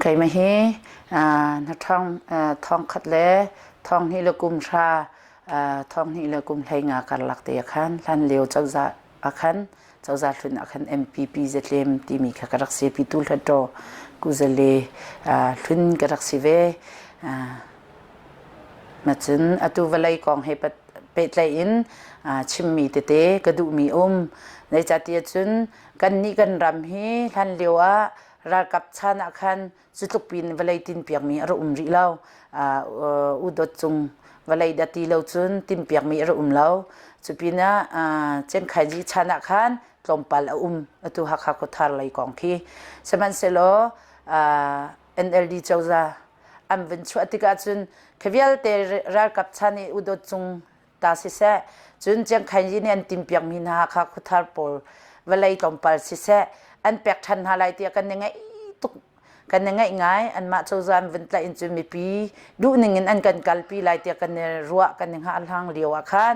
ใครมาเฮนักท่องคัดเล่ท่องนี่ละกุมชาท่องนี่ละกุมไทยงาการหลักเตียขันลันเลียวเจ้าจ่าอาขันเจ้าจ่าทุนอาขัน MPP เจเลมที่มีกระดักเสียพิทุลทัดโตกุเจเลทุนกระดักเสียเวมาจนอตุวลัยกองให้เป็ดไหลอินชิมมีเตเตกระดูมีในจัติยจุนกันนี่กันรำฮีลันเลียวรากับชาณคันจุดปีนวลัยตินเปียกมีอรุมริเลาอุดจุงวลัยดัตีเลาจุนตินเปียกมีอรุมเลาจุปีน่ะเช่นขยีชาณคันกลมปัลตุหักหักทาร์ไลกองคีสมันเซโลNLD เจ้าจ้าอันเป็นช่วยติกาจุนขวิลเตรากับชาณีอุดจุงตาสิเสจุนเช่นขยีเนี่ยตินเปียกมีนาหักหักทาร์ปอลวลัยกลมปัลสิเสอันเป็กทันหาลายเตียกันยังไงตุกกันยังไงง่ายอันมาโจจามวินตาอินจูมีปีดูหนึ่งอันกันกัลปีลายเตียกันเนี่ยรัวกันยังหาอันทางเลียวอาคาร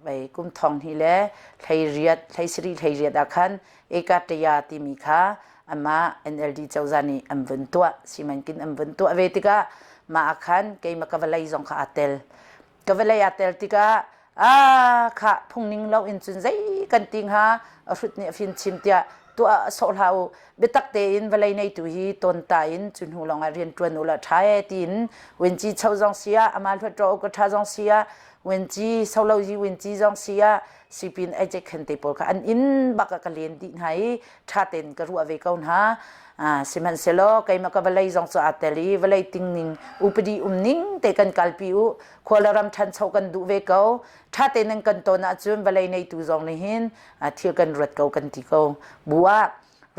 ไปกุมทองที่เล่ไทยเรียดไทยสิริไทยเรียดอาคารเอกาตยาติมีค่าอันมา NLD เจ้าจานี่อันวินตัวสิมันกินอันวินตัวเวติกามาอาคารเกี่ยมกับวลัยจงข้าอัตเตลกับวลัยอัตเตลติกาข้าพุ่งนิ่งเราอินจุนใจกันติงฮะรุดเนี่ยฟินชิมเตียตัวโซลาวเบตักเตอินเวลาในตัวฮีตนตาอินจุนหูลองเรียนตัวนุละท้ายตินเวนจีเช่าจงเสียอามาลุดโจก็ท้าจงเสียเวนจีโซลาวจีเวนจีจงเสียสิปินไอเจคันเตปอลค่ะอันอินบักกะเลียนดิไหนท้าเต็นกระรัวเวกเอาหาสิมันเซโลไกมากับเวลาจงสอัตเตลีเวลาติงนิงอุปดีนิงเตกันกัลปิวควาลารำทันเช่ากันดูเวกเอาถ้าเต็นนังกันตัวน่ะจุนเวลาในตัวจงนี่หินเที่ยวกันรัดเกากันติเกาบัว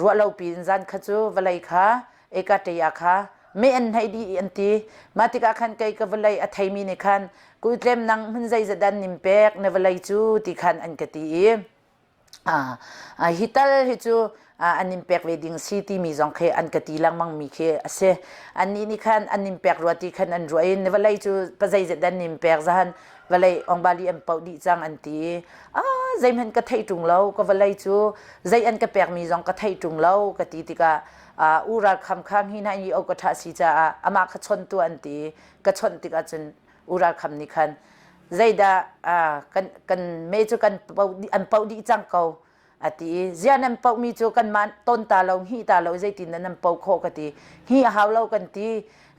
รัวเราปีนจันขจูเวลาค่ะเอกาเตียค่ะไม่อันให้ดีอันตีมาติกาขันไกกับเวลาอัฐิมีในขันกูเตรียมนังมันใจจะดันนิมเป็กในเวลาจูติขันอันกตีฮิตาลฮิจูอันนิมเป็กเวดิ้งซีที่มีจงเคอันกตีลังมังมีเคเสอันนี้นี่ขันอันนิมเป็กรัวติขันอันรวยในเวลาจูปัจจัยจะดันนิมเป็กจันเวลาองบาลีอันเป่าดีจังอันตีใจมันก็ไทยจุงเล่าก็เวลาจูใจอันก็แปลกมีจงก็ไทยจุงเล่ากตีติกาอุราคำข้างหินให้เอากระทะสีจ้าอามาขชนตัวอันตีกระชนติกาจนอุราคำนี้คันใจดากันเมจูกันเป่าอันเป่าดีจังเก่าอติเจียนันเป่ามีจูกันมันต้นตาเราหีตาเราใจตินนันเป่าโคกตีหีหาวเรากันตี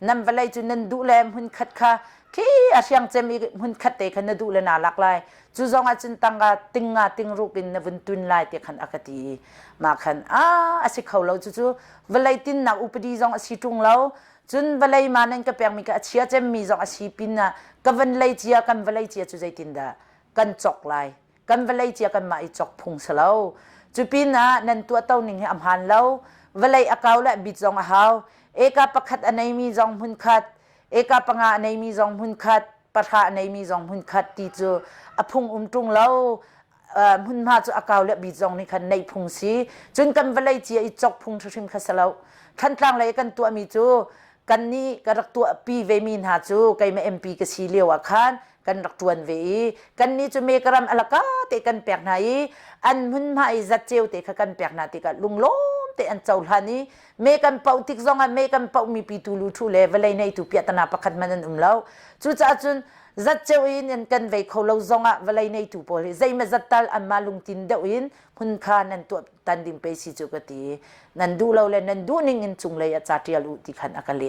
นันเวลาจูนันดูแลหุ่นขัดข้าที่อาเซียงจะมีหุ่นขัดเตะขันดูแลน่ารักเลยจูจงอาจินตังกาติงรูกินนวันตุนไล่เตะขันอากตีมาขันอาศิเขาเราจูเวลาตินนักอุปดีจงอาศิตุงเราจุนเวลามานั่นก็เปียงมีกาเชียจะมีจงอาศิปินนะกันเวลาเจียกันเวลาเจียจูใจตินดากันจอกไล่กันเวลาเจียกันมาอีจอกพุงสลาวจูปินนะนั่นตัวเต้าหนิงให้อัมฮันเราเวลาอากาศละบิดจงอาหาวเอกาประคัดอันไหนมีจงหุ่นขัดเอกาปังอาในมีจงหุ่นขัดปะทะในมีจงหุ่นขัดตีจูอพุงตุงแล้วหุ่นมาจูอากาศและบีจงนี่คันในพุงสีจนกันเวลาเจียอีจอกพุงชุมขัสแล้วขันกลางเลยกันตัวมีจูกันนี้กระตัวปีเวมีนหาจูไกมาMPกสีเลียวอาคารกันรักตัวเวกันนี้จูเมกรัมอลากาเตกันแปลกไหนอันหุ่นมาอิจัดเจียวเตกันแปลกนาติกันลุงล้มเตอันเจ้าหานี้เมกันเป่าติกซองเมกันเป่ามีปีตูลูทูเลเวลในตูเปียตนาประคัดมันเล่าจูจ้าจุนจัดเจ้าอินกันเวเขาเล่าซองเวลในตูโพลีใจมาจัดตัลอันมาลุงตินเดวินหุ่นขานันตัวตันดิมไปสิจูกตีนันดูเราเลยนันดูนิ่งจุงเลยจัดเทียลุติขันอากาเล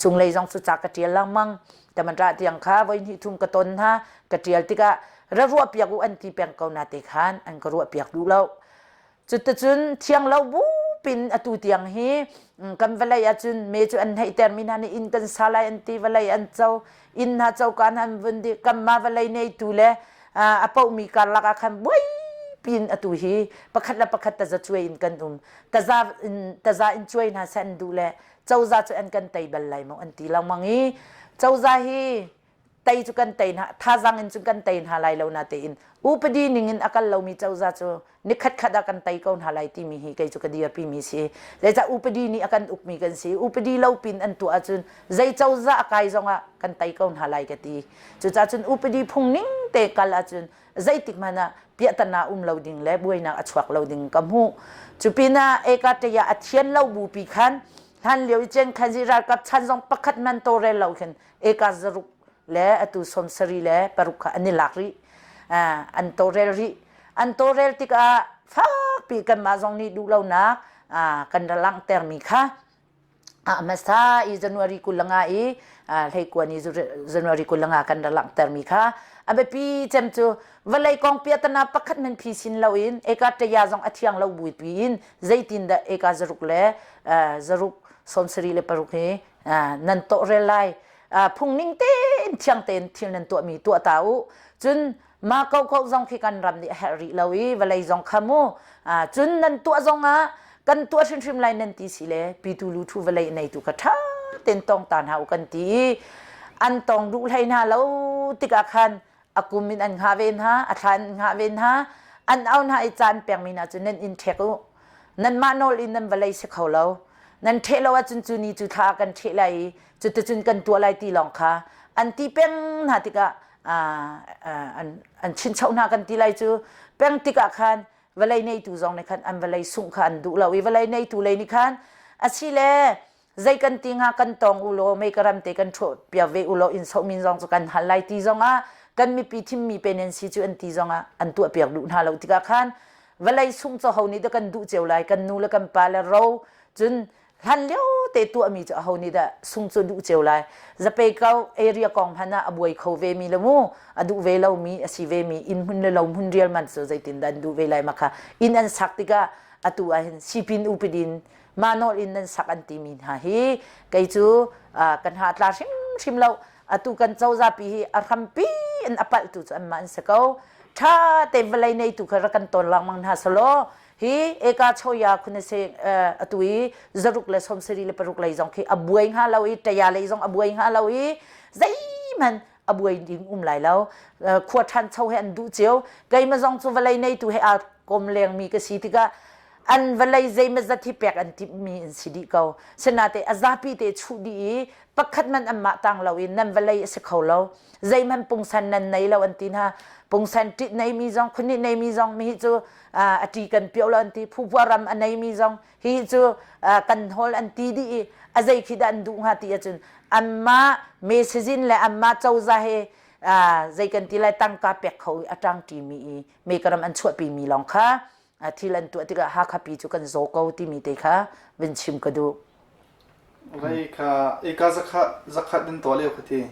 จุงเลยจงสุจักเทียลังมังแต่มันราเตียงข้าไว้ที่ทุ่งกระตนฮะกระเทียลติกะระรัวเปียกอันที่เปียงเกานาเตขันอันกระรัวเปียกดูเราจุดจุนเทียงเราบูปินอตูเตียงฮีกันเวลาจุนเมจุอันให้เตอร์มินานีอินกันสลายอันที่เวลาอันเจ้าอินหาเจ้าการหันวันดีกันมาเวลาในตูเลอปอมีการลักขันบุยปินอตูฮีประคัดละประคัดแต่จะช่วยอินกันแต่จะอินช่วยนะเซนดูแลเจ้าจะอันกันไตบัลไลมองอันที่เรามังฮีเจ้าจะฮีไตจุกันไตนะท่าจังอินจุกันไตหาไลเรานาเตอินอุปดีนิงินอากาศเรามีเจ้าจะจูนิคัดขัดกันไตเขาหาไลที่มีฮีไกจุกันดีปีมีสีแต่จะอุปดีนี่อากันอุปมีกันสีอุปดีเราปินอันตัวจุนใจเจ้าจะอากาศจงกันไตเขาหาไลกันตีจุจ้าจุนอุปดีพุ่งนิ่งเตกัลจุนใจติกมานะเปียตนาเราดิ่งและบุยนะอัชวักเราดิ่งกำหูจุปีน่าเอกาตยาอัจเชียนเราบูปีขัน ท่านเลียวเจงคันจิรากับฉันจงประคัดมันโตเรลเราเห็นเอกาจรุกและตุสมสรีและปรุกอันนี้หลักริอันโตเรลริอันโตเรลติกาฟักปีกันมาจงนี้ดูเรานักกันดัลังเตอร์มิค่ะมาซาอีจันวารีกุลงาอีให้กวนอีจันวารีกุลงากันดัลังเตอร์มิค่ะอาเบปีเจมจูวันไลกองเปียตนาประคัดมันพิสินเราอินเอกาตยาจงอธิยังเราบุยปีอินใจตินดาเอกาจรุกและจรุกสมสรีเลปรุกนี้นันโตเรลัยพุ่งนิ่งเต้นเทียงเต้นที่นันตัวมีตัวเต้าจนมาเขาจงขี้กันรำนี่เฮริเราอีวันไลจงขโมจนนันตัวจงกันตัวชิมไลนันตีสิเลปีตูลูทูวันไลในตุกท่าเต้นตองตานหากันตีอันตองดูไลนาเราติกาคันอากุมินอันหาเวนฮะอัฐานหาเวนฮะอันเอาหน้าไอจานเปียงมีนาจุนันอินเทกุนันมาโนลินนันวันไลสิเขาเรานันเทเราว่าจุนจุนีจุทากันเทไลจุดจุนกันตัวไลตีลองค่ะอันที่เป็นนาติกาอันชินเช่านากันตีไลจูเป็นติกาคันวันไลในตูจงในคันอันวันไลสุงคันดูเราวันไลในตูไลนี่คันอาศิเลใจกันติงากันตองอุโลไม่กระรำเตกันโฉดเปียเวอุโลอินสมินจงจุกันหันไลตีจงกันมีปีที่มีเป็นสิจูอันตีจงอันตัวเปียกดูน่าเราติกาคันเวลาสุ่มจะเขานี่เด็กันดูเจียวไลกันนูแล้วกันปาเลเราจนหันเลี้ยวเตตัวมีจะเขานี่เด็สุ่มจะดูเจียวไลจะไปเขาเอเรียกองพันนะอบวยเขาเวมีละมูอดูเวเรามีอสิเวมีอินหุ่นเราหุ่นเรียลมันจะใจตินดันดูเวไลมาค่ะอินอันสักติกาอตัวเห็นสิปินอุปดินมาโนอินนันสักอันติมินฮะฮีไกจูกันหาตราชิมเราอตุกันเจ้าจะปีอารัมปีอันอปัลตุจันมันสกาวถ้าเตวไลในตุกระกันตนลังมังหาสโลฮีเอกาโชยาคุณเสอตุยจรุกเลสมสรีเลปรุกเลจงคีอบวยหาเราอีตยาเลจงอบวยหาเราอีใจมันอบวยดิ้งไหลแล้วขวดทันเช่าให้อันดูเจียวไกมาจงจูวไลในตุให้อากรมเลียงมีกษีติกาอันเวลาใจมันจะที่เปียกอันที่มีอินสิดีเขาฉะนั้นแต่อาซาปีเตชุดีปักขัดมันอันมาตังเราอินนั่นเวลาสิเขาเราใจมันปงสันนันในเราอันที่น่ะปงสันติในมีจงคนนี้ในมีจงมีจูอดีกันเปียวเราอันที่ผู้วารำอันในมีจงฮิจูกันฮอลอันที่ดีอาใจคิดอันดูหาที่จุนอันมาเมสซินและอันมาเจ้าจะให้ใจกันที่ไรตั้งกาเปียกเขาอัตังที่มีเมกรำอันช่วยปีมีลองค่ะที่ลันตัวที่ก็ฮักฮับปีจุกันโซกาวที่มีเตค่ะเป็นชิมกระดูไว้ค่ะเอกาสักดินตัวเลี้ยวคือที่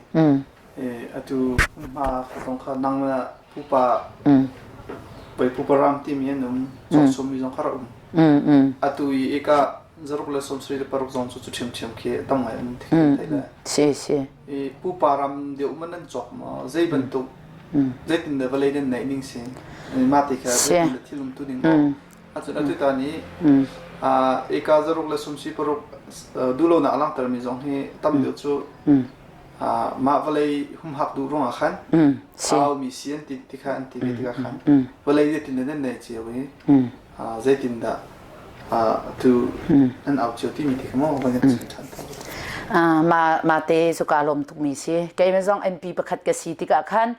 อะตูมาตรงข้านั่งมาผู้ป่าไปผู้ปรามที่มีนุ่มสมมีจงคารุมอะตูเอกาจรุกเลสมสรีปรุกจงสุดชิมเขียตั้งไว้อันที่ไทยเลยผู้ปรามเดี๋ยวมันนั่นจบมาใจบรรทุกใจตินเดวเลยเดินไหนนิ่งเสียงมาติค่ะใจตินที่ลุมตุดิงอาจารย์ตอนนี้เอกาจรุกเลสมสรีปรุกดูโลน่าลังเตอร์มีจงให้ตั้มเดี๋ยวจู่มาวันเลยหุ่มหักดูร้องอ่ะขันเอามีเสียงติค่ะอันที่เวทีขันวันเลยใจตินเดินไหนเจียวเว้ยใจตินดาตูอันเอาเจียวที่มีที่ขโมยวันนี้สุดท้ายมาเตสุกาลมทุกมีสิแกไม่ต้อง MP ประคัดกษีติกาขัน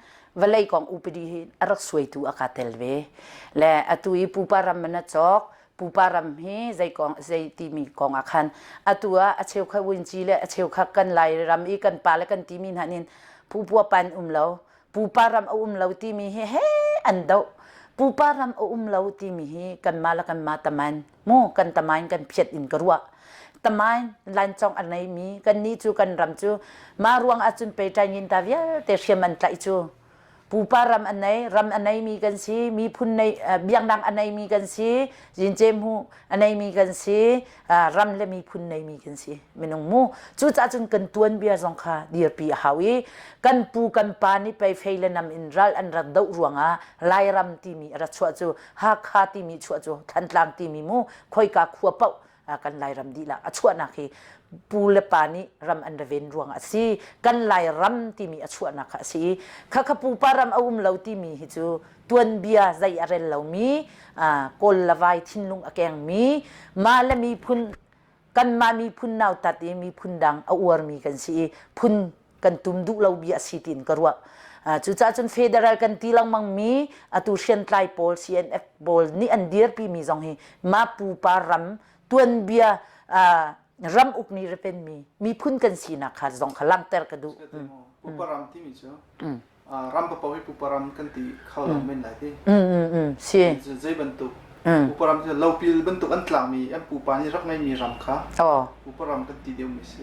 วันเลยของอุปดีอรักสวยตัวอากาศเทลเวและอตุยปูปารามมันจอกปูปารามเฮใจของใจที่มีของอาคารอตัวอาเชียวขวินจีและอาเชียวขกันไหลรำอีกันปาและกันที่มีหันินผู้ปัวปันเราปูปารามเราที่มีเฮอันเดาปูปารามเราที่มีกันมาและกันมาตะมันโมกันตะมันกันเพียดอินกรัวตะมันลันจองอันไหนมีกันนี้จูกันรำจูมารวงอาจุนไปใจยินตาเวียเตเชียมันใจจูปูปารำอันไหนรำอันไหนมีกันสิมีพุ่นในเบียงดังอันไหนมีกันสิจินเจมหูอันไหนมีกันสิรำและมีพุ่นในมีกันสิไม่น้องมูจู่จ้าจนกันตวนเบียสงค่ะเดียร์ปีหาวีกันปูกันปานี่ไปเฟลนำอินรัลอันรัดดาวรวงลายรำที่มีรัดชัวจูฮักฮาที่มีชัวจูทันตางที่มีมูคอยกาขัวเป้ากันลายรำดีละชัวนักฮีปูเลปานีรำอันเดวินรวงสิกันลายรำที่มีชัวนักสิข้าขปูปารำเราที่มีฮิจูตวนเบียใจอะไรเรามีกอลละไวทิ้นลุงอแกงมีมาและมีพุนกันมามีพุนนาวตัดมีพุนดังอวร์มีกันสิพุนกันตุมดุเราเบียสิตินกรัวจุดจ้าจนเฟเดรัลกันตีลังมังมีตุเชียนไตรโพล CNF โพลนี่อันเดียร์ปีมีจงฮีมาปูปารำตวนเบีย รำอุกนี้เป็นมีพุ่นกันสีนักค่ะจงขลังเตอร์กระดู ปุปรามที่มีเจ้ารำปะปะวิปุปรามกันตีเข้าหลังเป็นไหนที่สิ ใจบรรทุกปุปรามที่เราปีบรรทุกอันหลังมีอันปูปานี่รักไม่มีรำค่ะปุปรามกันตีเดียวมีสิ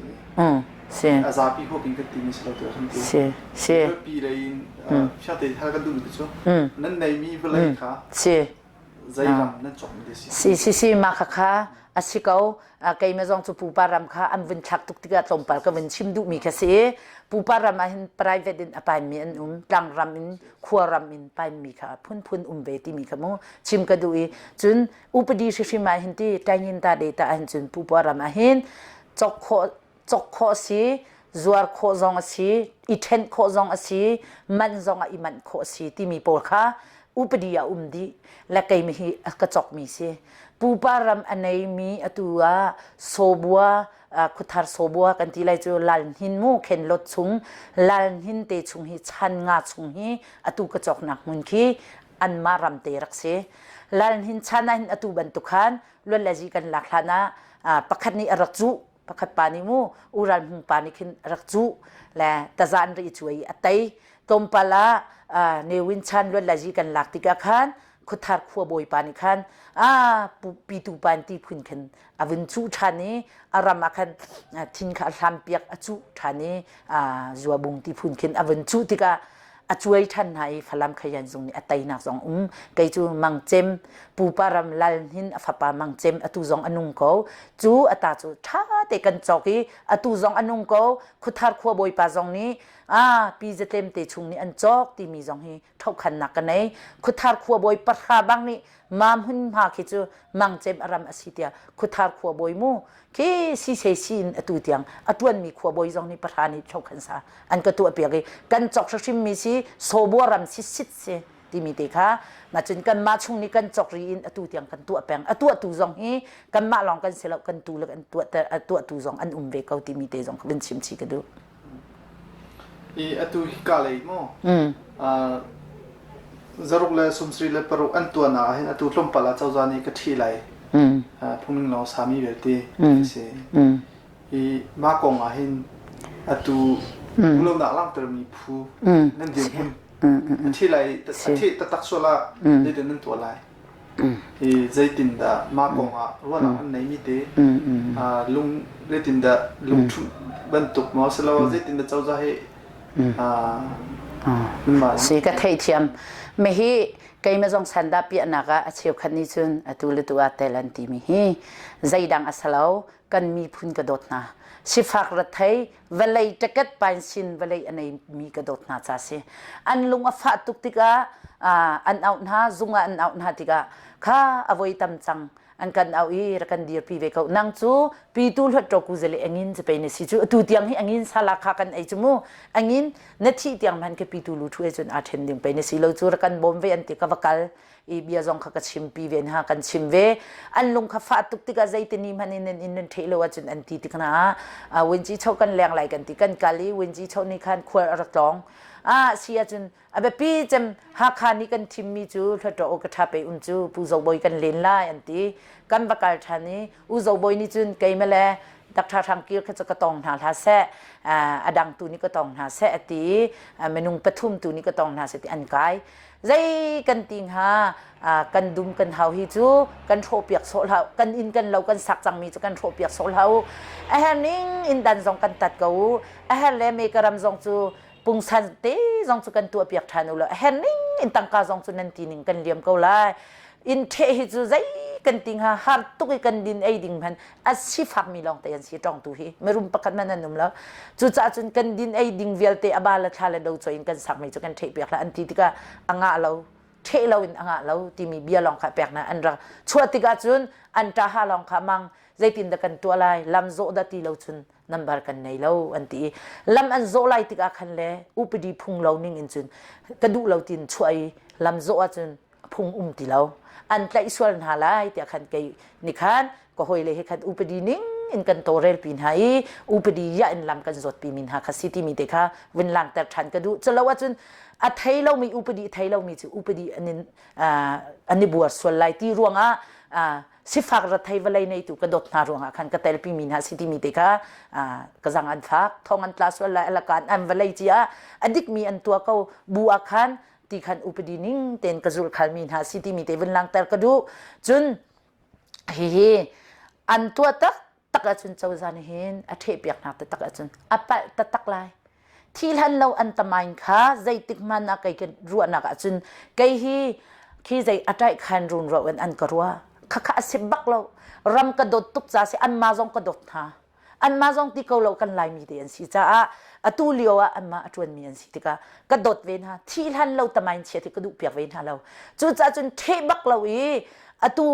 อาซาปีหัวปีกันตีมีสิเราตัวทันทีสิปีเลยชาติท่ากันดูมีเจ้านั่นในมีเวลาค่ะสิใจรำนั่นจบมีสิสิมาค่ะอาศิเขาใครมาจงจูปูปารำค่ะอันวินชักตุกติกาตรงปาก็วินชิมดูมีแค่สิปูปารำหิน private อินอภัยมีอันกลางรำอินขวารำอินไปมีค่ะพุ่นเวทีมีค่ะมูชิมก็ดูอีจนอุปดีชิมาหินที่ใจยินตาเดต้าหินจนปูปารำหินจกโคสิจวรโคจงสิอีเทนโคจงสิมันจงอีมันโคสิที่มีโปลค่ะอุปดียาดีและใครมีกระจกมีสิปูปารำอันไหนมีตัวโซบัวคุทาร์โซบัวกันที่ไรจูลันหินมูเข็นรถชุงลันหินเตชุงฮิชันงาชุงฮิตัวกระจกหนักมุนคีอันมารำเตรักเสลันหินชันหินตัวบรรทุกขันล้วนละจีกันหลักฐานปักขันนี้รักจูปักขัดปานิมูอุรันหุงปานิขินรักจูและตาจานรีช่วยอัตย์ตมปลาเนวินชันล้วนละจีกันหลักติกาขันคุทาร์ขัวบอยปานิขันปีตูปันที่พุ่นขันอวินจูชานีอารามาขันทิ้งขาลำเปียกจูชานีจัวบุงที่พุ่นขันอวินจูที่ก็ช่วยท่านให้พลังขยันตรงนี้อัตย์นักสองไกจูมังเจมปูปารำลัลหินอฟปามังเจมตุจงอนุงเขาจูอัตาจูท่าเตกันจอกีตุจงอนุงเขาคุทาร์ขัวบอยปาจงนี้ปีเจเต็มเตชุงนี้อันจอกที่มีจงฮีเท่าขันนักกันไหนคุทาร์ขัวบอยปะราบังนี้มามหุ่นมาคิจูมังเจมอารามอสิเตียคุทาร์ขัวบอยมูคีสิเซซินตุเตียงตัวมีขัวบอยจงนี้ประธานิเท่าขันซาอันก็ตัวเปียกกันจอกชิมมีสิโซบัวรำสิสิเซที่มีเตค่ะมาจนกันมาช่วงนี้กันจอกรีนตัวเตียงกันตัวแปงตัวตูจงฮีกันมาลองกันเสร็จแล้วกันตัวแล้วกันตัวตูจงอันเวกเอาที่มีเตจงเป็นชิมชีกันดูตัวฮิกาเลยมั้งจรุกเลยสมศรีเลยปรุอันตัวน่ะเห็นตัวลมปลาเจ้าจานี่ก็ที่ไรพวกมึงเราสามีเวทีเสียมากงเห็นตัวบุลมหนักล่างเติมมีผู้นั่นเดียวกันที่ไรที่ตักโซล่าเดี๋ยวนั่นตัวไรใจตินดามากงรู้ว่าหนังอันไหนมีเตลุงเรตินดาลุงชุบรรทุกมาสลาวใจตินดาเจ้าจะให้สีก็เทียมไม่ฮีใครมาจงสันดาปีนักเชียวคันนี้จุนตัวเลตัวเตลันตีมีฮีใจดังอัสลาวกันมีพุ่นกระโดดนะสิฟักรัฐไทยเวลัยตะกัดปานสินเวลัยอันไหนมีกระโดดนะจ้าสิอันลุงอฟ้าตุกติกาอันเอาหน้าจุงอันเอาหน้าติกาข้าอวัยตำจังอันกันเอารักันดีปีเวกนั่งจูปีตูลหัดตกุเจเลอังอินจะเป็นสิจูตูเตียงให้อังอินสาลักกันไอจูมูอังอินนาทีเตียงมันก็ปีตูลุช่วยจนอาเทนดิ้งเป็นสิเราจูรักันบอมเวอันติกาวกัลอีเบียจงขกันชิมปีเวนหากันชิมเวอันลงขฟ้าตุกติกาใจตินีมันอินเทลว่าจนอันติติกนะวินจีเช่ากันแรงไหลกันติกันกาลีวินจีเช่านี่คันควรรักร้องเสียจนปีจำหาคานี้กันทิมมีจูถ้าตัวอกทับไปจูผู้สาวบอยกันเล่นไล่อันที่กันบักการทันนี้ผู้สาวบอยนี่จุนไกลมาแล้วดักทางกิลเขาจะกระตองหาทาแซ่ดังตัวนี้ก็ต้องหาแซ่ตีเมนุงปทุมตัวนี้ก็ต้องหาแซ่ตีอันไกลใจกันติงหากันดุมกันเฮาฮิจูกันโชเปียกโซลเฮากันอินกันเรากันสักจังมีจะกันโชเปียกโซลเฮานิ่งอินดันจงกันตัดเขาเลเมกรำจงจูปุงสันเตจงสุกันตัวเปียกทานุละเห็นนิ่งอินตังกาจงสุนันตีนิงกันเลี้ยมเขาละอินเทหิจูใจกันติงหาฮาร์ตุกกันดินไอดิงพันอาชีฟักมีลองแต่ยันสีจงตุฮีไม่รุมประกันมันนุ่มแล้วจู่จ้าจุนกันดินไอดิงเวลเตอบาลทาเลดูจอยกันสักไม่จุกันเทเปียกละอันที่ติกาอ่างเราเทเราอินอ่างเราที่มีเบียลองขาเปียกนะอันรักชัวติกาจุนอันตาฮาลองขามังใจตินตะกันตัวลายลำโซดาตีเราจุนนับกันในเราอันที่ลำอันโซไลติกาคันเล่อุปดีพุงเรานิ่งอินจุนกระดูเราตินช่วยลำโซจุนพุงติเราอันไลส่วนหาไลที่คันเกยนิคันก็หอยเลยให้คันอุปดีนิ่งอินกันโตเรลปีนหายอุปดียาอินลำกันจดปีมินหาคสิติมีเด็กค่ะเว้นหลังแต่ฉันกระดูจะเล่าว่าจุนไทยเรามีอุปดีไทยเรามีจุอุปดีอันนี้บัวส่วนไลที่ร่วง สิฟักรัฐไทยวลัยในตุกระดดนารุงคันกระเตลปีมินหาสิติมีเตกากระจังอันฟักทองอันตลาสวลละการอันวลัยจีอาอดิกมีอันตัวเขาบัวคันตีคันอุปดินิงเต็นกระจุลคันมินหาสิติมีเตวันลังเตลกระดูจุนฮีอันตัวตักจุนเจ้าจานเห็นอเทปอยากนักตักจุนอปะตักลายที่หันเราอันตมายค่ะใจติกมันอะไกกันรัวนักจุนไกฮีขี้ใจอัตไอคันรุนรัวอันกรัวข้าสิบักเรารำกระโดดตุกจ้าสิอันมาจงกระโดดฮะอันมาจงที่เขาเรากันลายมีเดียนสิจ้าตูเลียวอันมาจวนมีอันสิที่กระโดดเวนฮะที่หันเราตมายเชียที่กระดูกเปียกเวนฮะเราจุดจ้าจุนเทบักเราตู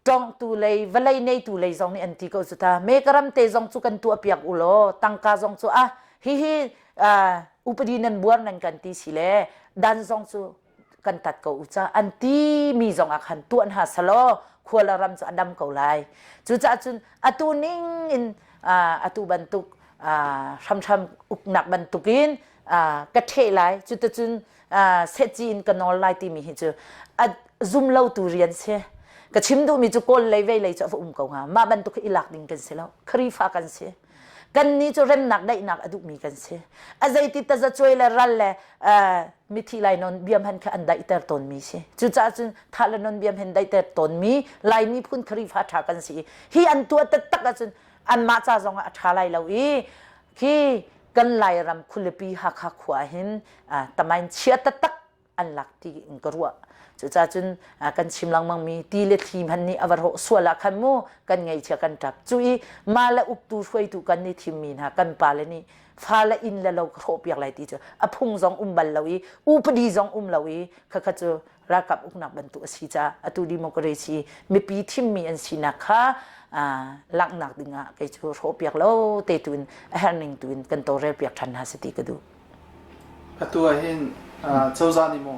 จงตูเลยเวลาในตูเลยจงนี่อันที่เขาสุดท้ายเมกรัมเตจงจุกันตัวเปียกอุโลตั้งกาจงจูฮิอุปดีนันบัวนันกันตีสิเลดันจงจูกันตัดเขาอุจาอันที่มีจงอาคันตัวอันหาสโลควรรำจะอดัมเขาไลจุจ้าจุนตูนิ่งอินตูบรรทุกช้ำอุกหนักบรรทุกินกระเทไลจุดจุนเซจีนกันนอลไลที่มีเหตุซุ่มเล่าตูเรียนเสียกระชิมดูมีจุกลเลยเวเลยจะฟุ้งเขามาบรรทุกอิลักดิ่งกันเสียแล้วครีฟ้ากันเสียกันนี้จะเริ่มหนักได้หนักอดุมีกันเสียใจติดจะช่วยเลยรัลเลยมิทีไลนนเบียมหันขันได้แต่ตนมีเสียจุจ้าจุนทาลนนเบียมหันได้แต่ตนมีไลมีพุ่นครีฟ้าทากันเสียฮีอันตัวตักจุนอันมาจ้าจงอัฐาไลเราฮีกันไลรำคุลปีหักขวาหินแต่มันเชียตักอันหลักที่อิงกรัวจุจ้าจุนกันชิมลังมังมีตีเลทีมหันนี่อวรหสวละขันโมกันไงเชียกันจับจุยมาละอุกตูช่วยตูกันนี่ทีมมีนะกันปาเลนี่ฟ้าละอินละเราโครบอย่างไรที่จะอพุงจงบัลเราอุปดีจงเราข้าข้าจะรักกับอุกนักบรรทุกสิจ้าอตุดิโมกเรซีมีปีทีมมีอันสินะค่ะลักหนักดึงอ่ะก็จะโครบอย่างเราเตตุนเฮร์นิงตุนกันโตเรียบอย่างทันหาสติกดูตัวเห็นเจ้าจานิโม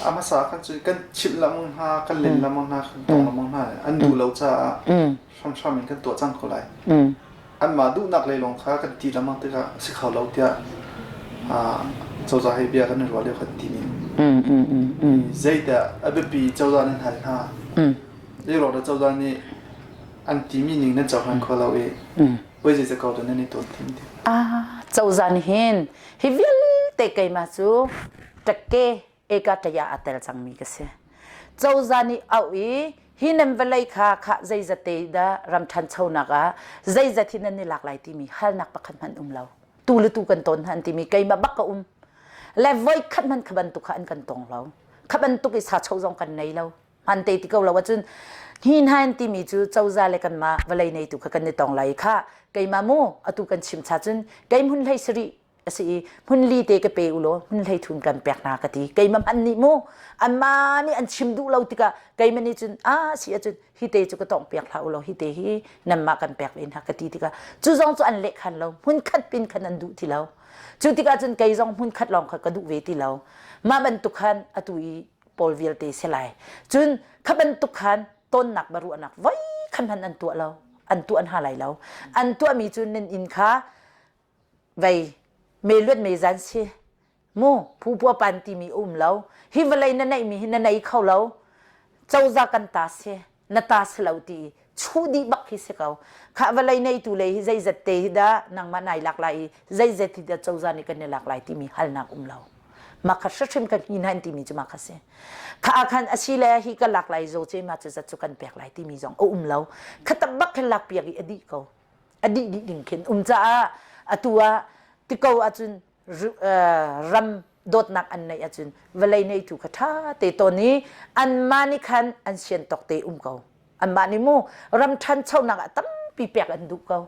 อามาสากันจุกันชิบละมังฮากันเล่นละมังฮากันตองละมังฮาอันดูเราจะช้ำๆเหมือนกันตัวจังเขาเลยอันมาดูนักเลยลงค้ากันตีละมังตึกสิเขาเราเดียเจ้าจาให้เบียกันรัวเดียวกันทีนี้ใจแต่อับปีเจ้าจานั้นหายหน้าเรื่องเราเจ้าจานี่อันที่มีหนึ่งนั่นเจ้าหันเขาเราไว้ใจจะเขาตัวนั้นในตัวทีนี้เจ้าจานเห็นฮิวิลเตะไกมาจูตะเกเอกาตยาอัตลจังมีกษเจ้าจานี่เอาฮินันเวลัยค่ะใจจะเตะดารำทันเช่านักใจจะที่นั่นนี่หลากหลายที่มีฮัลนักประคันมันเราตูหรือตูกันตนหันที่มีไกมาบักก็และไว้ขันมันขบันตุขันกันตรงเราขบันตุกิสาเช่าจงกันในเราหันเตติเกาเราว่าจุนหินหันที่มีจูเจ้าจาเลกันมาเวลัยในตุขันในตรงไหลค่ะไกมาโมอตุกันชิมชาจุนไกมุนไลสรีสิมุนลีเตกเปอุโลมุนไลทุนกันแปลกนากติไกมาอันนี้โมอันมานี่อันชิมดูเราติกะไกมันนี่จุนสิจุนฮิเตจุก็ต้องแปลกลาอุโลฮิเตฮีนำมากันแปลกเวนากติติกะจูจงจูอันเล็กขันเรามุนคัดปินขันอันดูที่เราจุติกาจุนไกจงมุนคัดลองขัดกระดูเวทีเรามาบรรทุกขันอตุยปอลวิลเตเสลายจุนขบรรทุกขันต้นหนักบรรลุหนักไว้ขันพันอันตัวเราอันตัวอันหาไหลเราอันตัวมีจุนนินอินค่ะไว้เมลวดเมจันเสียโมผู้ปัวปันที่มีเราฮิวเลยนั่นไหนมีนั่นไหนเข้าเราเจ้าจากกันตาเสียนัตตาเสลาตีชูดีบักฮิสเขาข้าวเลยในตัวเลยใจจะเตะดานังมันไหนหลากหลายใจจะที่จะเจ้าจานี่กันหลากหลายที่มีฮัลนักเรามาคัดชิมกันหินหันที่มีจุมาคัสเซข้าคันอาศิลฮิกันหลากหลายโจเจมาจะจุกันแปลกหลายที่มีจงเราขัดบักกันหลักเปียกอดีเขาอดีดิ่งเข็นจ้าตัวที่เขาอาจุนรำโดดนักอันในอาจุนเวลาในถูกขัดเตตัวนี้อันมานิคันอันเชียนตกเตเขาอันมานิโมรำทันเช่านักตั้มปีเปียกอันดุเขา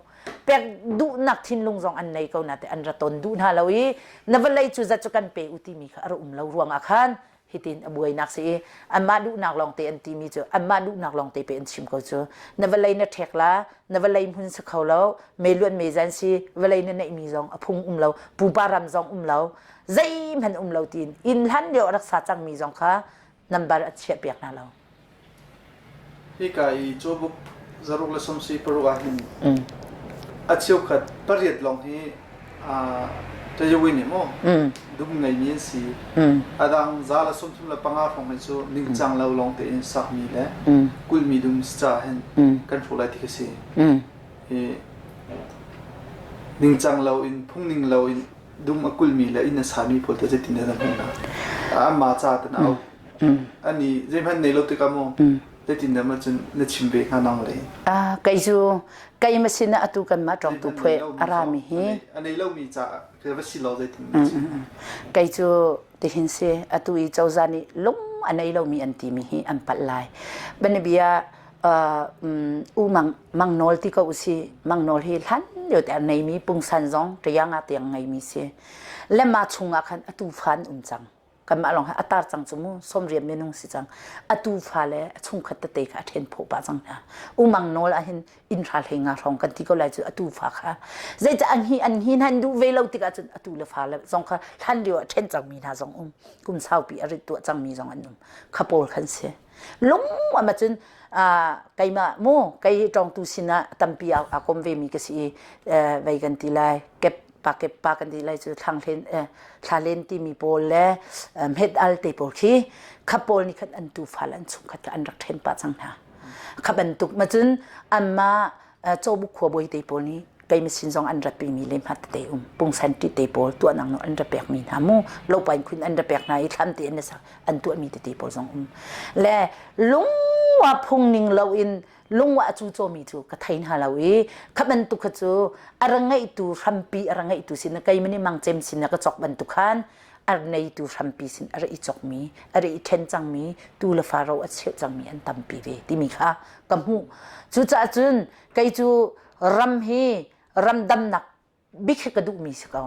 เปียกดุนักทิ้งลงจงอันในเขานะแต่อันระตนดุน่าเรานับเวลาจูจัดจุกันเปอุติมีค่ะเราเรารวงอาคารฮิตินอบวยนักเสียอันมาดุนักลองเตอันที่มีเจออันมาดุนักลองเตเป็นชิมเขาเจอนับเวลาเนี่ยเทกละนับเวลาหุ่นสักเขาแล้วเมล้วนเมจันซีเวลาเนี่ยไม่มีจงพุงเราปูปารำจงเราใจมันเราตีนอินทันเดียวรักษาจังมีจงค่ะนับบาร์เชียเปียกน่าเราที่กายจูบุกจารุกเลสมซีปรุอาหินอาชีพขัดปริยัดลงที่ จะอยู่วินเนี่ยมั้งดูไงมีสิอาดังซาลสมทุมละปังอาของมันจูนิ่งจังเราลองเตะสักมีแล้วกุลมีดุมสจ้าเห็นกันโฟลาติกสินิ่งจังเราอินพุ่งนิ่งเราอินดุมอกุลมีแล้วอินสามีพอจะติดในนั้นนะมาจ้าแต่เอาอันนี้เรื่องนั้นในโลกที่กำมองได้ติดในมันจนนึกชิมเบกันนั่งเลยไกจูไกมาสินะอตุกันมาจองตุเพออรามิฮีอันนี้เรามีจ้าคือว่าสิเราได้ติดไกจูที่เห็นเสียอตุอีเจ้าจานี่ลุงอันนี้เรามีอันตีมีฮีอันปัดลายบันเบียมังโนลที่เขาอุสิมังโนลที่ทันเดี๋ยวแต่ในมีปุ่งสันจงแต่ยังอาเตียงไงมีเสียและมาชงอาคันอตุฟันจังกันมาลองให้อัตราจังจมูกสมเรียนเมนุงสิจังอตุฟ้าเลยชงขัดเตะกันเห็นผู้ป่าจังนะมังโนลเห็นอินทราเลงารองกันที่ก็เลยจะอตุฟ้าค่ะใจจะอันฮีนันดูเวลาติกาจนอตุเลฟ้าเลยจงค่ะท่านเดียวเช่นจังมีท่าจงกุมเศร้าปีอะไรตัวจังมีจงอันนุ่มขบวนขันเสียลุงว่ามาจนไกมาโมไกจองตุสินะตั้มปีอาคมเวมีกสิไว้กันทีไรเก็บปากกันทีไรจะทางเลนที่มีโปลและเฮ็ดอัลติโปลคีขับโปลนี่ขันอันตูฟ้าลันสุขัดอันรักเทนปาจังนะขับอันตุกมาจนอันมาโจบุกขัวบอยติโปลนี้ไกมาสินจงอันรักปีมีเลมหัดเตอุปุ่งสันติเตโปลตัวนางนอันรักแปกมีนามูโลไปคุณอันรักแปกไหนทำเตอันนั้นสักอันตัวมีเตโปลจงและลุงว่าพุ่งนิ่งเราอินลุงว่าจูโจมีจูกระไทยหาเราขับบันตุกจูอะไรไงตูรัมปีอะไรไงตูสินะไกมันนี่มังเจมสินะก็จอกบันตุขันอะไรไงตูรัมปีสินอะไรอีจอกมีอะไรอีเทนจังมีตูละฟาเราอัดเชจังมีอันตัมปีเวที่มีค่ะกำหูจูจ่าจุนไกจูรัมฮีรัมดำหนักบิ๊กกระดูกมีสิเขา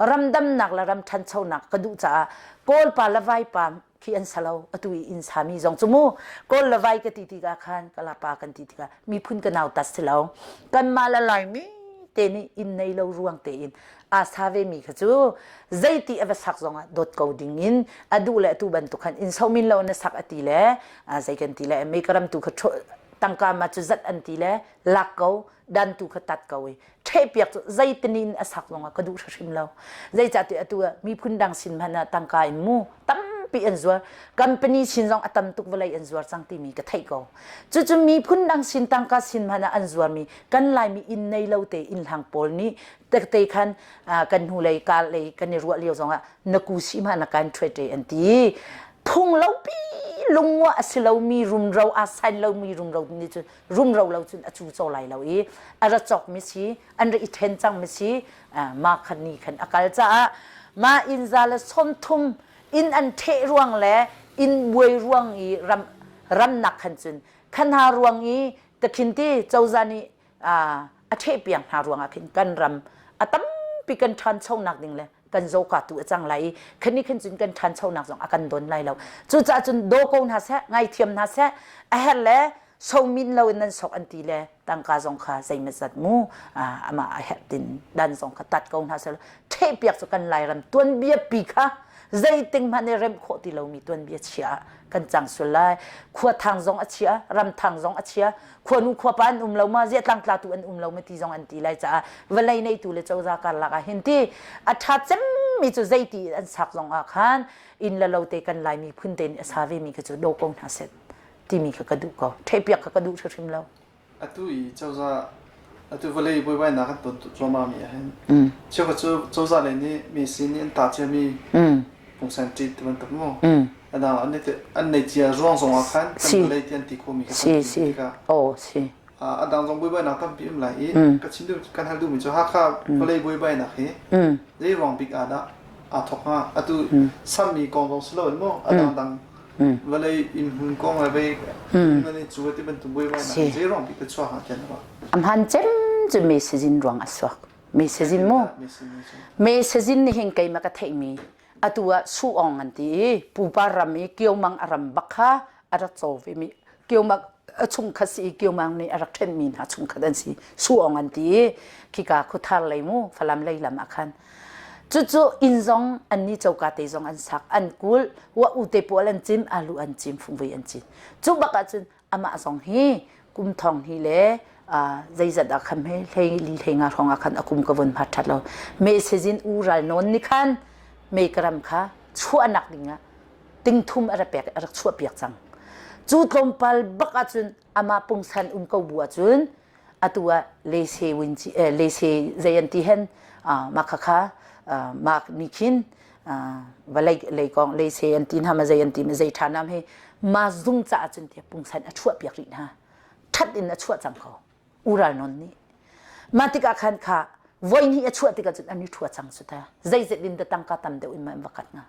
รัมดำหนักและรัมทันเช่าหนักกระดูกจ่าโกลปาละไวปามขี้อันสลาวอตุยอินสามีจงจมูก็ละไว้กันติกาขันก็ละปากันติกามีพุ่นกันเอาตัดสลาวกันมาละลายมีเตนี่อินในเรารวงเตอินอาสาเวมีขจูใจที่เอวสักจงอ่ะดดเกาดิ่งอินอดูแลตุบันตุขันอินสามินเราเนี่ยสักอติแลใจกันติแลไม่กระมตุขชตั้งการมาจุดจัดอันติแลลักเกาดันตุขตัดเกาเทปอยากใจตนินอสักจงอ่ะกระดูชิมเราใจจัดตัวมีพุ่นดังสินพันธ์ตั้งการมูตั้มปีอันซัวคอมพานีสินจงอัตมตุกเวลัยอันซัวสังที่มีกระไทยก็จู่ๆมีพุ่นดังสินตั้งการสินมันอันซัวมีกันไลมีอินในเลวเตอินหางโพลนี้แต่เตะขันกันหูเลยกาเลยกันในรัวเลี้ยวจงอ่ะนักกุศิมานักการเทรดอันที่พุ่งเลวปีลุงว่าสิเลวมีรุมเราอาศัยเลวมีรุมเรานี่จู่รุมเราเลวจู่จู่โจไลเลวอะไรจอกมิสิอันเรอิเทนจังมิสิมาขันนี้ขันอากาศจ้ามาอินซาเลสนทุมอินอันเทรวงแลอินบวยรวงอีรำนักขันจุนขันหารวงอีตะคินที่เจ้าจานีอาเทเปียงหารวงอาคินกันรำตั้มปีกันทันเช่านักดิ่งเลยกันโจกัดตัวจังไรขันนี้ขันจุนกันทันเช่านักจงอากันโดนไล่เราจู่จ้าจุนโดโกนหาเสไงเทียมหาเสอาเฮลเล่ชาวมินเรานั้นสกอันตีเล่ตั้งกาจงขาใจมันสัตมูมาอาเฮตินดันจงขาตัดโกนหาเสเทเปียกจกันไล่รำตัวเบียปีค่ะใจติงมันในเริ่มโคติเรามีตัวเบียเชียกันจังสุดเลยขวดทางจงอัเชียรำทางจงอัเชียขวดนุขวดปานเรามาเจ็ดลังตาตัวเราไม่ตีจงอันตีเลยจ้าเวลาในตัวเลยเจ้าจาการลักเห็นที่อัฐจำมีจุดใจตีอันสักจงอาคารอินละเราเตกันไลมีพื้นเต็นสาวีมีกระจุดโดกงหาเสร็จที่มีกระดูกก็เทปยกกระดูกชิมเราอัตุยเจ้าจากอัตุเวลาบ่อยๆนะครับตัวตัวมามีเห็นเชื่อว่าเจ้าจากเลยนี่มีสิ่งนี้ตาเชื่อมีปุ่งสันติมันตั้งมั้งอันนี้เจ้าร่วงสองอาคารตั้งเลยที่อันที่เขามีกันโอ้สิอันนั้นจงบ่อยๆนะตั้งปีมเลยก็ชิมดูกันให้ดูมีเจ้าฮักข้าเวลาบ่อยๆนะเฮ้เรื่องรองบิ๊กอาทอกฮะอัตุสามีกองตรงสโลว์มั้งอันนั้นเวลาอินหุ่นกองอะไรนั่นนี่จูที่เป็นตัวบ่อยๆนะเรื่องรองบิ๊กก็ชัวร์ฮะเจ้านะว่าหันเจ็มจะมีสิ่งรวงอสวกมีสิ่งมั้งมีสิ่งนี่เห็นไกลมากระเทมีอัตัวสู้องอันที่ปูปารามีเกี่ยวมังอารัมบักฮะอารัตโซวิมีเกี่ยวมังชุงคัสีเกี่ยวมังในอารักเทนมีนะชุงคัดันสีสู้องอันที่คิกาคุทาเลยมูฟลามเลยลำอาคันจู่ๆอินซองอันนี้เจ้ากาเตซองอันสักอันกุลว่าอุเตปวลันจิมอาลูอันจิมฟุงเวอันจิมจู่บักอาจุนอามาซองฮีกุมทองฮีเล่ dây giật đã khăm hết hay li hay ngà rong akan akum ka von phat lo me sejin ural non ni khan me karam kha chua nak dinga ting thum ara pek ara chua piak chang chu tlompal baka chun ama pungsan ko bua chun atua le se winchi le se zayanti hen makha mak nikin valai le kong le se antin hama zayanti me zai thanam he ma zung cha chun te pungsan a chua piak ri na that in a chua chang ko ural non ni matika khan kha voin hi a chua tika chun ani chua chang su ta zai zet din da tangka tam de in ma wakat nga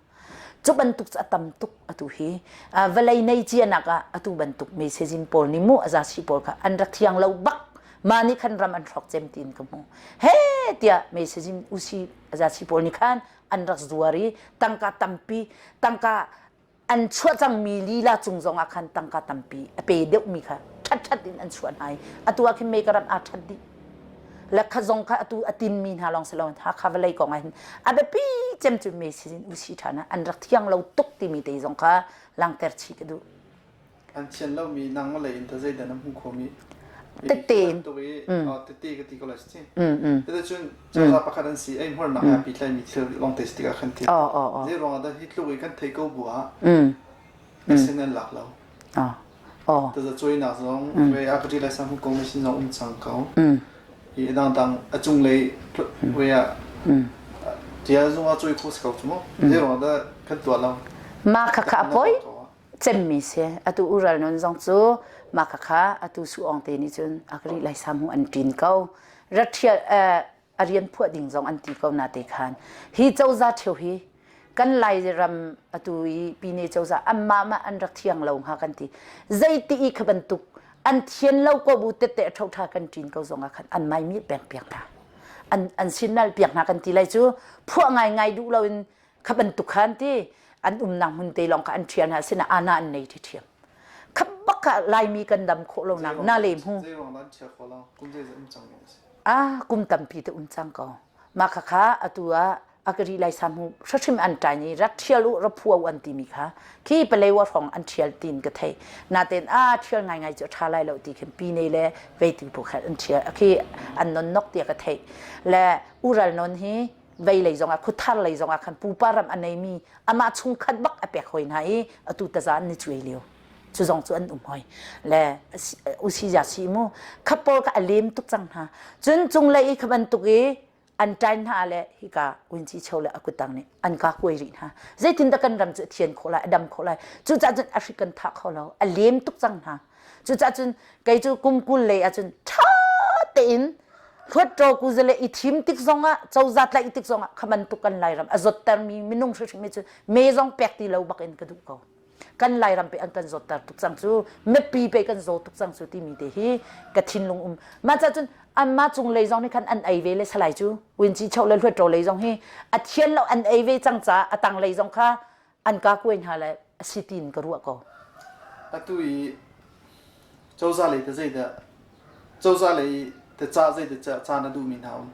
chu bantuk cha tam tuk atu hi valai nei chi anaka atu bantuk me sejin pol ni mu aza si pol ka an rak thiang lo bak mani khan ram an thok chem tin ka mu he tia me sejin usi aza si pol ni khan an rak zuari tangka tampi tangka an chua chang mi li la chung zong akhan tangka tampi pe deuh mi kha that that din an chuan hai atu akhin me karam a that di la khazong kha atu atin min ha long salon ha khavalai ko ngai abe pi chem chu me sin usi thana an rak thiang lo tuk ti mi te zong kha lang ter chi ka du an chen lo mi nang le in ta zai da nam ko mi te to we te ka ti ko la sti te chun cha pa khadan si ai hor na ha pi tlai mi thil long te sti ka khan ti ze ro da hit lu kan thei ko bua sen lak lo te za choi na zong we a ka ti la sam ko mi sin no chang ko i dang chung lei we a dia zong a choi ko ska mo ze ro da kan to lo ma kha kha poi chem mi se atu ural non zong chu ma kha kha atu su ong te ni chun akri lai sam hu an tin ko rathia arian phu ding zong an ti ko na te khan hi chau za theu hi kan lai ram atu i pi ne chau za amma ma an rak thiang lo ha kan ti zai ti i khaban tuk an thien lo ko bu te te thau tha kan tin ko zong a khan an mai mi pek pek na an sinal piak na kan ti lai chu phu ngai du lo in khaban tuk khan ti an nang hun te long ka an thian ha sina ana an nei thi thiam khabaka lai mi kan dam kho lo nang na lem hu ze ro dan che ko lo kum ze chang kum tam pi te chang ko ma kha kha atua akari lai sam hu shachim an tai ni rat thialu ra phu an ti mi kha ki pele wa thong an thial tin ka thai na ten thial ngai chu tha lai lo ti khem pi nei le ve ti pu kha an thial ki an non nok ti ka thai le ural non hi vei lei zonga khuthar lei zonga khan pu param anei mi ama chung khat bak apek hoin hai atu ta zan ni chui leo chu zong chu an hoi le usi ja si mu khapol ka alem tuk chang ha chun chung lei khaban tuk e an tain ha le hi ka winchi chole akutang ni an ka koi ri ha zaitin da kan ram chu thian khola adam khola chu cha chun african tha kholo alem tuk chang ha chu cha chun kai chu kumkul le a chun tha te in khot tro ku zele I thim tik zonga chau zat la I tik zonga khaman tu kan lai ram azot tar mi minung shri mi chu me zong pek ti lo bak in ka du ko kan lai ram pe an kan zot tar tuk sang chu me pi pe kan zo tuk sang chu ti mi te hi ka thin lung ma cha chun an ma chung lei zong ni kan an ai ve le salai chu win chi chau le khot tro lei zong hi a thian lo an ai ve chang cha atang lei zong kha an ka kuin ha le sitin ka ru ko atu I châu gia lei te zai da châu gia lei te cha zai de cha na du min haum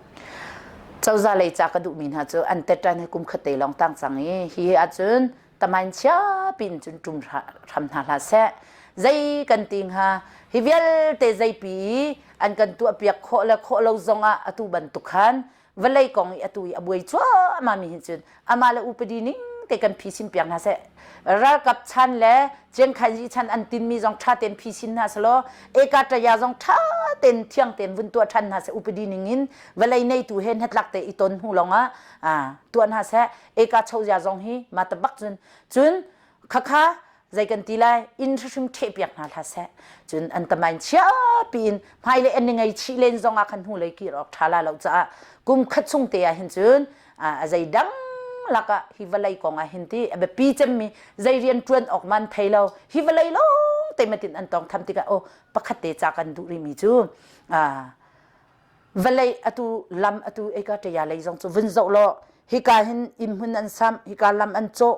châu gia lei cha ka du min ha chu an te tan kum khate long tang chang hi a chun taman cha pin chun tum tham na la se zai kan ting ha hi vel te zai pi an kan tu apiak kho lo zonga atu ban tu khan valai kong atu abuai chwa ma mi hin chun ama la upadi ning te kan phisin piang ha se ra kap chan le chen khai ji chan an tin mi jong tha ten phisin na salo ekata ya jong tha ten thiang ten vun tu than na se upadi ningin valai nei tu hen hat lak te iton hu longa tuan ha se eka chau ya jong hi ma ta bak chun khakha zai kan ti lai in shim the piak na la se chun an ta main cha pin mai le en ngai chi len jong a khan hu le ki rok thala lo cha kum khachung te ya hin chun zai dang laka hivalai konga hinti abe pi chemmi zairian tuan okman thailo hivalai long te matin antong thamtika o pakhate cha kan du ri mi chu valai atu lam atu eka te ya lai jong chu vun zo lo hika hin im hun an sam hika lam an cho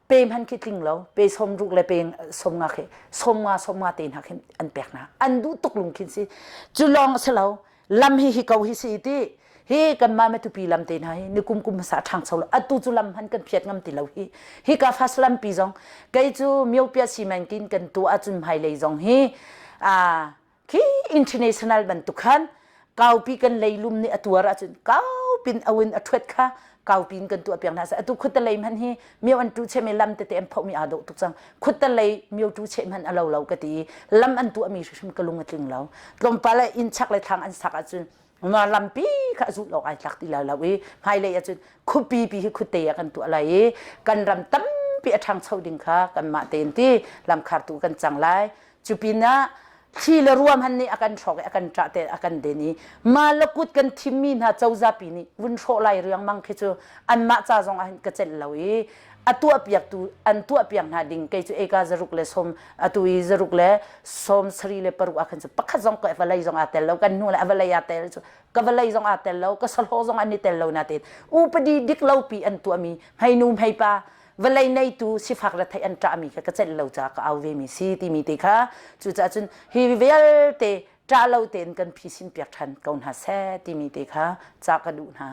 pem han kitling lo pe som ruk le peng som nga khe som nga ten ha khin an pek na an du tuk lung khin si chu long selo lam hi kau hi si ti hi kan ma me tu pi lam ten hai ni kum sa thang cholo atu chu lam han kan phiat ngam ti lo hi ka faslam pi jong kai chu miau pia si man kin kan tu a chun hai le jong hi ki international ban tu khan kau pi kan leilum ni atuara chun kau pin awin athwet kha kau pin kan tu apiang na sa atu khut lei man hi miu an tu che me lam te em phau mi ado tu chang khut lei miu tu che man alo lo ka ti lam an tu ami shim kalung atling lo tlom pala in chak le thang an sak a chun ma lam pi kha zu lo ai tlak ti la la wi hai le a chun khu pi pi hi khut te ya kan tu alai kan ram tam pi athang chho ding kha kan ma ten ti lam khar tu kan chang lai chupinaที่ละรวมหันนี่อาการช็อกอาการจัดแต่อาการเดนี่มาลกุดกันทิมมีนะเจ้าซาปีนี่วุ่นโชไลเรื่องมังคิดจูอันมาจ้าจงอันกระเจ็ดเลวอัตัวเปียกตูอันตัวเปียกหาดิ่งเกจูเอกาจรุกเลสมอัตุยจรุกเลสมสรีเลปรุอาคันจูปักขจงก็เอฟเลจงอาเตลเลวกันนู่นเอฟเลอาเตลจูก็เฟเลจงอาเตลเลวก็สโลจงอันนี้เตลเลวนาเตอุปดีดิกเลวปีอันตัวมีให้นุ่มให้ป้าเวลาในตัวสิฟักระไทยอันตรามีก็จะเล่าจากเอาเวมีสิที่มีเตค่ะจุดจ้าจุนฮิเวลเตจ้าเล่าเต็นกันพิสินเปียกทันกอนหาแซ่ที่มีเตค่ะจากกระดูนะ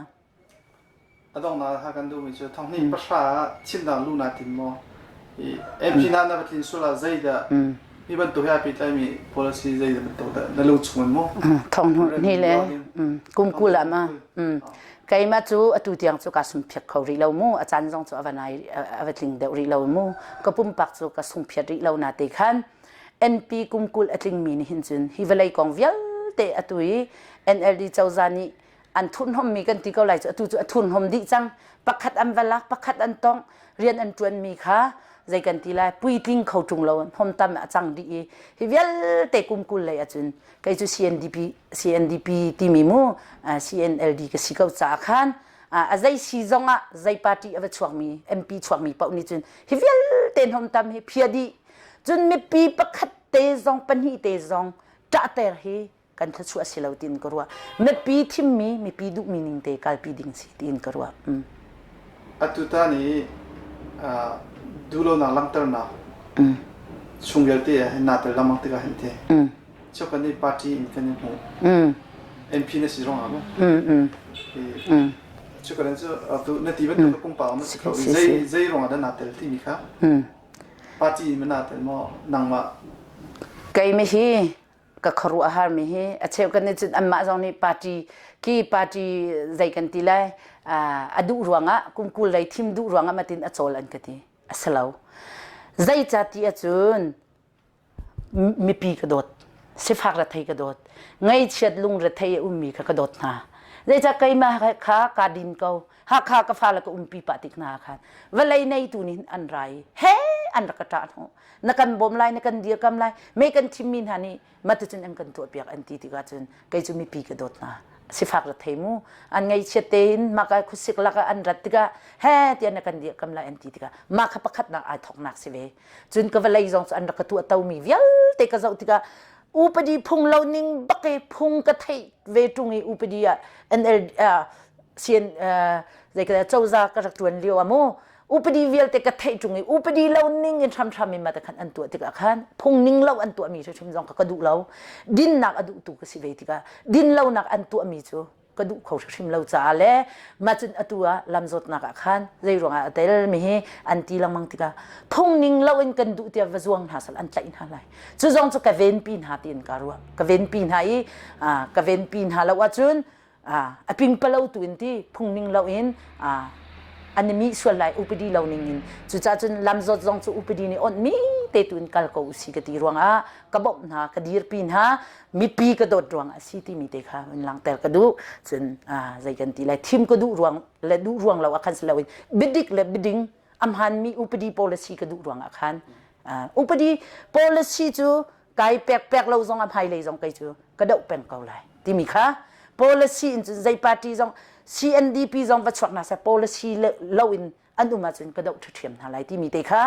อะต้องนะฮะกันดูมิจูทั้งนี้ภาษาชินดาลูนาติมอเอ็มพีนานาเป็นสุราใจเดะมีบรรทุกให้ปิดได้มี policy ใจเดะบรรทุกเดะนั่นลูกชวนมั้งท้องนี่แหละกุมกุลมาไกมาจูอตุเตียงจูกาสุมเพียกเขาริเลามูอาจารย์จงจูอวันไหนอวันลิงเดริเลามูก็ปุ่มปักจูกาสุมเพียริเลานาเตคัน NP กุมกุลอติงมีนี่หินจุนฮิเวลัยกองเวลเตอตุย NLD เจ้าจานี่อันทุนหอมมีกันที่เขาไหลจูอตุจูทุนหอมดีจังปักขัดอันเวลาปักขัดอันต้องเรียนอันจวนมีค่ะใจกันทีไรปุยทิ้งเขาจุงเราพมตามจังดีฮิเวลเตกุมกุลเลยอาจุนก็จู CNDP ที่มีมู CNLD ก็สิเขาจากขันใจซีจงใจปาร์ตี้เอาช่วงมี MP ช่วงมีเป่านี่จุนฮิเวลเตนพมตามฮิเพียดีจุนมีปีปักขัดเตจงปัญหิเตจงจ่าเตอร์ฮีกันทัศวสิเลวตินกรัวมีปีทิมมีปีดุมีนิงเตกัลปีดิงสิตินกรัวอัตุตานี่ดูโลนังลังเตอร์นะช่วงเวลาที่นาเตอร์ลามังติกาเห็นเตชอบกันในปาร์ตี้มีกันในหูMP เนี่ยสิร้องอะไรชอบกันในตัวนาทีเป็นตัวกุ้งเปล่ามันสิเขาใจร้องอะไรนาเตอร์ที่มีค่ะปาร์ตี้มันนาเตอร์มั่นังมาไกไม่ฮีก็ครัวอาหารไม่ฮีเชฟกันในจุดอันมาตรงนี้ปาร์ตี้กี่ปาร์ตี้ใจกันทีไรอดูรวงอ่ะกุมกุลเลยทีมดูรวงอ่ะมาตินอโจลันกันทีสลาวใจจัดที่อาจุนมีปีกระโดดสิฟักระไทยกระโดดไงเชิดลุงระไทยมีกระโดดนะใจจะใครมาค้ากาดินเขาหากข้ากฟ้าแล้วก็ปีปฏิกนาค่ะเวลาในตัวนี้อันไรเฮ้อันรักษาหัวนักการบ่มไล่นักการเดียกำไล่ไม่กันทิมินฮันนี่มาตุจุนเอ็มกันตัวเปียกอันที่ติกาจุนใครจะมีปีกระโดดนะสิฟักระไทยมูอันไงเชิดเต็นมากคุสิกลักอันรัตติกาเฮ้ที่อันนักการเดียกำไล่อันที่ติกามาขับประคัดนักไอทอกนักสิเวจุนก็เวลาอีจงอันรักตัวเต้ามีเวลเตกะเจ้าติกาอุปดีพุงเหล่านิงบักเกพุงกระไทยเวทุงอุปดีNL เซียนใจก็เจ้าจากระจวนเลียวมูอุปดีเวลเตกะไทยจุงอุปดีเหล่านิงยันทำมีมาแต่ขันอันตัวติกาขันพุงนิงเหล่าอันตัวมีชุมจงกระดูเหล่าดินนักอดุตุกสิเวติกาดินเหล่านักอันตัวมีจูกระดูเขาชิมเหล่าจ่าเล่มาจุนอตัวลำจดนักขันใจรวงอันเตลมีเฮอันตีลังมังติกาพุงนิงเหล่าอันกันดูเตียวจวงหาสัลอันใจอินหาไลจูจงจูกะเวนปีนหาตีนการวะกะเวนปีนหากะเวนปีนหาแล้วว่าจุนอพิงเปล่าตัวนี้พุงนิ่งเราเองอันนี้มีส่วนไหลอุปดีเรานิ่งจุดจ้าจนลำจดจงจุอุปดีนี่อ่อนมีเตตุนกัลกูสิกตีรวงกระบอกนะกระดีร์ปีนมีปีกระโดดรวงสิที่มีเตค่ะมันหลังแต่กระดูจนใจกันตีเลยทีมกระดูรวงและดูรวงเราอาคันสลาวินบิดิกและบิดิงอัมฮันมีอุปดี policy กระดูรวงอาคันอุปดี policy จูไก่แปลกเราจงอภัยเลยจงไก่จูกระโดดเป็นเกาไหลที่มีค่ะpolicy inใจปาร์ตี้จง CNDP จงประชวกนะเส policy เล่าอินอันดูมาจนกระโดดเทียมอะไรที่มีเตค่ะ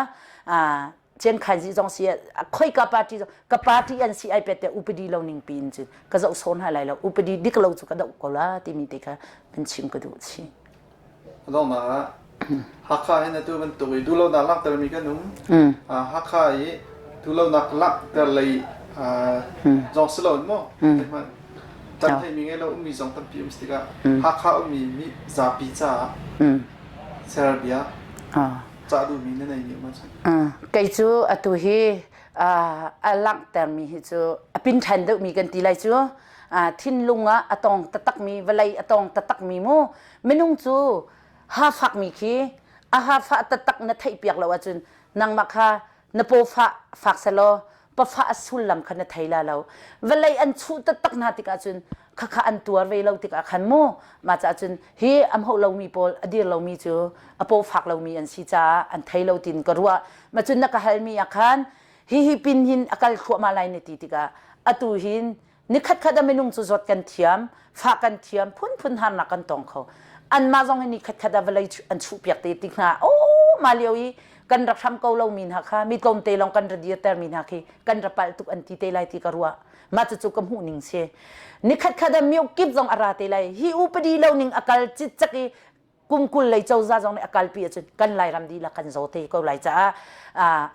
เช่นขันจีจงเสียค่อยกับปาร์ตี้จงกับปาร์ตี้อัน CI เป็ดแต่อุปดีเราหนึ่งปีนจนก็จะโซนอะไรเราอุปดีดิกเราจะกระโดดก็ละที่มีเตค่ะเป็นชิมกระโดดสิต้องมาฮักข้าเห็นตัวเป็นตัวดูเราหนักลักแต่มีกันนุ่มฮักข้าดูเราหนักลักแต่เลยจงสโลนมั้งตอนที่มีไงเรามีสองตันพิมพ์สติกาฮักข้ามีซาปิซาเซอร์เบียจ้าดูมีนั่นเองมั้งไกจูอตุฮี ลังแต่มีจูปินทันเดมีกันตีไรจูทินลุงอะตองตะตักมีเวลัยตองตะตักมีโมไม่นุ่งจูฮาฟักมีคีฮาฟักตะตักนัทไทยเปียกแล้วจุนนางมาค่ะนโปฟักสโลปะฟ้าสุลลำคันไทยแล้วเวลัยอันชูตะตักนาติกาจุนข้าอันตัวเวลาติกาขันโมมาจากจุนเฮอัมเขาเรามีโพลอดีเรามีจูอโปฟักเรามีอันสิจ้าอันไทยเราตินกรัวมาจุนนักฮัลมีอาคารฮิปินหินอากาศขวมาลายในติติกาอตูหินนิคัดขัดไม่นุ่งจุดกันเทียมฝากกันเทียมพุ่นหันนักกันตองเขาอันมาจงนิคัดขัดเวลาอันชูเปียกติติกนาโอ้มาเลียวอีกันรักทำเกาเรามีนักค่ะมีกลมเตลองกันระเดียเตอร์มีนักค่ะกันรับไปตุกอันติเตลัยติกรัวมาจุกำหูนิงเชนิคัดขัดมิวกิบจงอาราเตลัยฮิอุปดีเรานิงอากาศจิตจักรีกุมกุลเลยเจ้าจ้าจงในอากาศเปียจุกันไล่รำดีละกันโจเตก็ไล่จ้า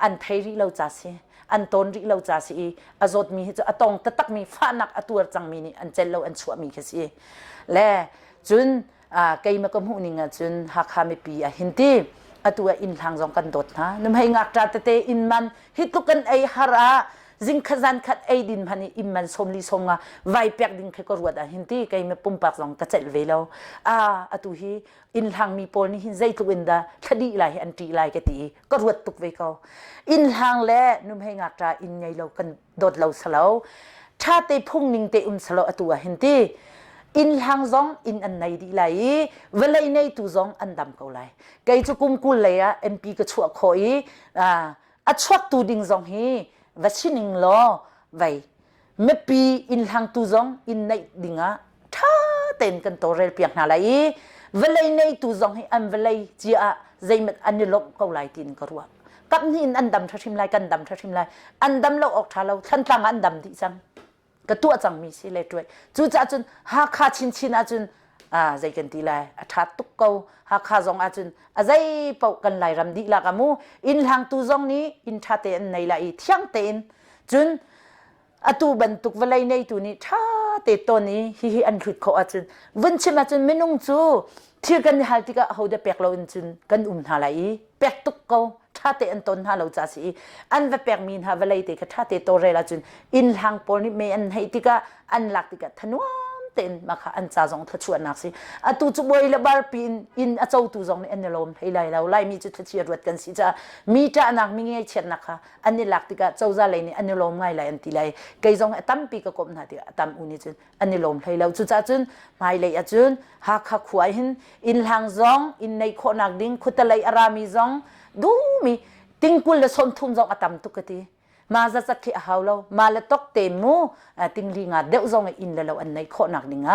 อันไทยรีเราจ้าเชอันตนริเราจ่าสิอาจมีจะตองตะตักมีฟ้านักอตัวจังมีนี่อันเจลเราอันชัวมีแค่สิและจุนไกมากำหูนิงจุนหักหาไม่ปีหินตีอตัวอินทางจงกันดดนะนุ่มให้งักจัดเตอินมันฮิตุกันไอฮาระจิงขจันขัดไอดินพันอินมันสมลิสงะไวเปียกดินแค่กรวดหินตีไกมาปุ่มปากจงกระเจลเวลาอตัวฮีอินทางมีปนนี่หินใจตุกินดาคดีไหลอันตีไหลกตีกรวดตุกเวเขาอินทางและนุ่มให้งักจัดอินไงเรากันดดเราสลาวถ้าเตพุ่งนิงเตสลาวตัวหินตีอินทางจงอินอันไหนดีไหลเวลาในตัวจงอันดำเขาไหลไกจุกุมกุลเลยเอ็มพีก็ชัวคอยชัวตัวดิ่งจงฮีวัชินิงล้อไว้ไม่ปีอินทางตัวจงอินในดิ่งถ้าเต้นกันตัวเรียบเพียงนาไหลเวลาในตัวจงฮีอันเวลาจีอาใจมันอันนี้ลบเขาไหลตินกรัวกับนี่อันดำทัชิมไลกันดำทัชิมไลอันดำเราออกท่าเราทันตั้งอันดำดิจังก็ตัวจังมีสิเลยด้วยจูจ่าจุนหาคาชินอาจุนใจกันตีเลยทัดตุกเกาหาคาจงอาจุนใจเป่ากันไหลรำดีละกัมูอินทางตัวจงนี้อินทัดเตนในไหลเที่ยงเตนจุนตัวบรรทุกเวลาในตัวนี้ถ้าเตตัวนี้ฮิอันขุดเขาอาจุนวันชิมาจุนไม่นุ่งจูที่กันฮัลติกะเขาได้เปียกเราอินจุนกันหาไหลเปียกตุกเกาถ้าเตอันต้นหาเราจะสิอันว่าเปียกมีนหาเวลาเตก็ถ้าเตโตเรลาจุนอินทางปนิเมอันให้ติกะอันหลักติกะทนวมเต็นมาค่ะอันจ่าจงทัชวนนักสิตัวจุบวยละบาร์ปีนอินอาเจ้าตัวจงนี่อันนี้ลมให้ไล่เราไล่มีจุดทัชรวดกันสิจะมีจ้านักมีเงี้ยเช่นนะคะอันนี้หลักติกะเจ้าจะเลยนี่อันนี้ลมไงไล่อันที่ไล่ไกจงตั้มปีกะกบนาติกะตั้มอุนิจุนอันนี้ลมให้เราจุดจ้าจุนไม่เลยจุนหากขวายหินอินทางจงอินในโคนักดิ้งคุตะเลยอารามีจงดูมีติงกุลละสมทุมจงอาตมตุกตีมาจะสักขี้หาวเรามาละตกเตมูติงลีงาเดวจงอินละเราอันในข้อนักนิง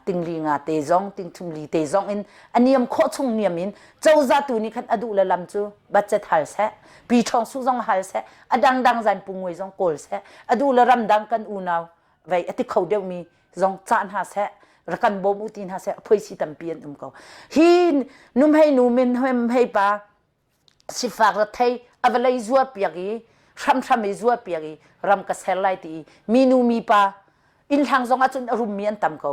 ติงลีงาเตจงติงทุมลีเตจงอินอันนี้ยมข้อชงเนียมินเจ้าจัตุนี่ขันอดูละลำจูบัจเจทัลเสปีชองสุจงฮัลเสอดังจันปุงเวจงโกลเสอดูละรำดังกันอูนาวไว้อติเขาเดวมีจงจานหาเสรักันบ่มุตินหาเสพยสิตัมเปียนเขาฮีนุ่มให้นุ่มินให้ปาสิฝากรถไทยเอาไว้จัวเปียกีช้ำไม่จัวเปียกีรำกระเซลไลตีมีนูมีปาอินทางจงอาจุนอรุมเมียนตำเขา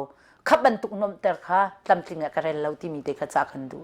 ขับบรรทุกนมเตอร์ค่ะตำติงกระเรลเราที่มีเด็กจักขันดู